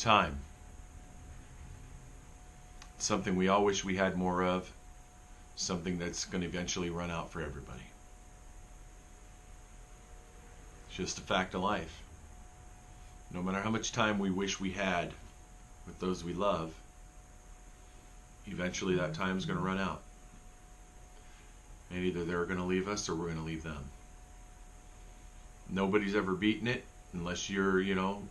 Time. Something we all wish we had more of. Something that's going to eventually run out for everybody. It's just a fact of life. No matter how much time we wish we had with those we love, eventually that time is going to run out. And either they're going to leave us or we're going to leave them. Nobody's ever beaten it unless you're,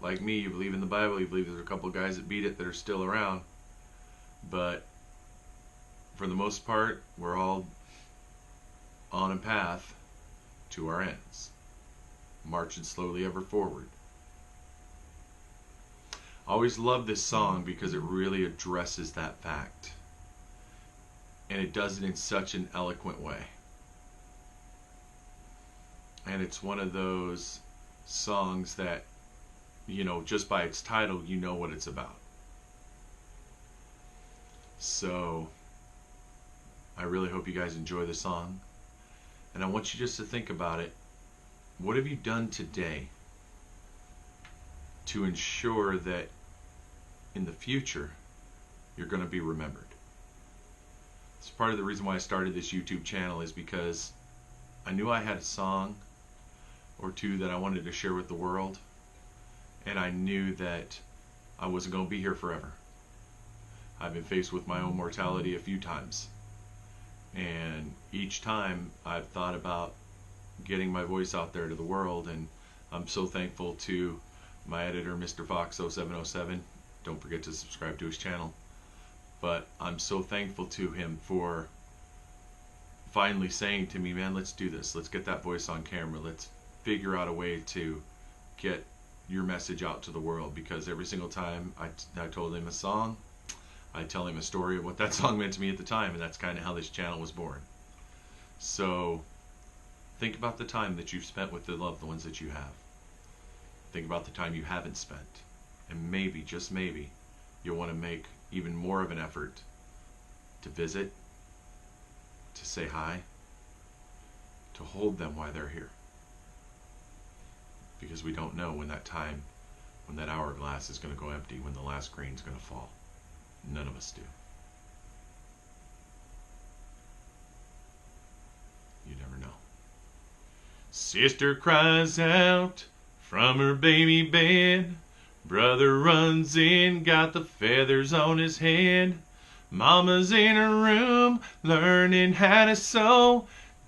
like me, you believe in the Bible, you believe there's a couple of guys that beat it that are still around. But for the most part, we're all on a path to our ends, marching slowly ever forward. I always love this song because it really addresses that fact. And it does it in such an eloquent way. And it's one of those songs that, just by its title, you know what it's about. So, I really hope you guys enjoy the song. And I want you just to think about it. What have you done today to ensure that in the future you're going to be remembered? It's part of the reason why I started this YouTube channel, is because I knew I had a song or two that I wanted to share with the world, and I knew that I wasn't going to be here forever. I've been faced with my own mortality a few times, and each time I've thought about getting my voice out there to the world, and I'm so thankful to my editor, Mr. Fox 0707. Don't forget to subscribe to his channel. But I'm so thankful to him for finally saying to me, man, let's do this. Let's get that voice on camera. Let's figure out a way to get your message out to the world. Because every single time I told him a song, I tell him a story of what that song meant to me at the time. And that's kind of how this channel was born. So think about the time that you've spent with the loved ones that you have. Think about the time you haven't spent. And maybe, just maybe, you'll want to make even more of an effort to visit, to say hi, to hold them while they're here. Because we don't know when that time, when that hourglass is going to go empty, when the last grain's going to fall. None of us do. You never know. Sister cries out from her baby bed. Brother runs in, got the feathers on his head. Mama's in her room, learning how to sew.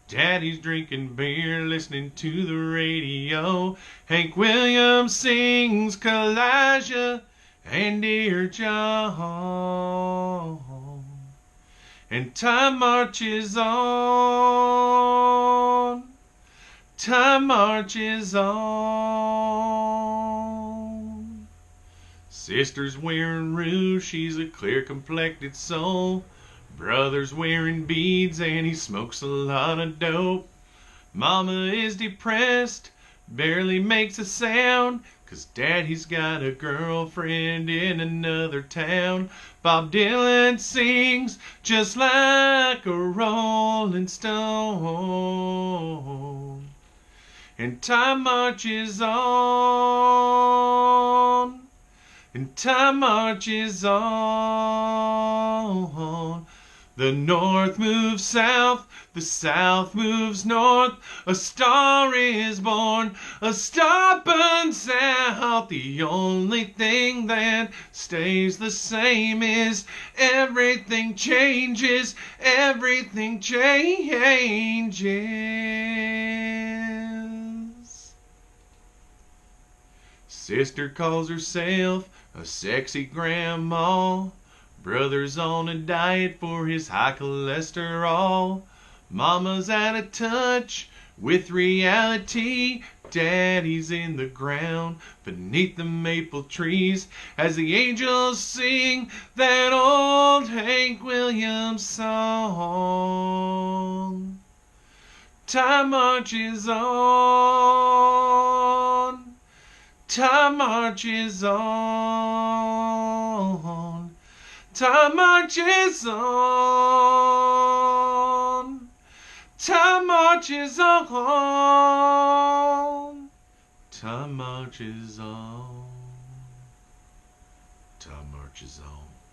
Daddy's drinking beer, listening to the radio. Hank Williams sings Kalijah and Dear John. And time marches on. Time marches on. Sister's wearing rouge, she's a clear-complected soul. Brother's wearing beads and he smokes a lot of dope. Mama is depressed, barely makes a sound, 'cause Daddy's got a girlfriend in another town. Bob Dylan sings just like a rolling stone. And time marches on. And time marches on. The north moves south, the south moves north. A star is born, a star burns out. The only thing that stays the same is everything changes, everything changes. Sister calls herself a sexy grandma. Brother's on a diet for his high cholesterol. Mama's out of touch with reality. Daddy's in the ground beneath the maple trees as the angels sing that old Hank Williams song. Time marches on. Time marches on. Time marches on. Time marches on. Time marches on. Time marches on.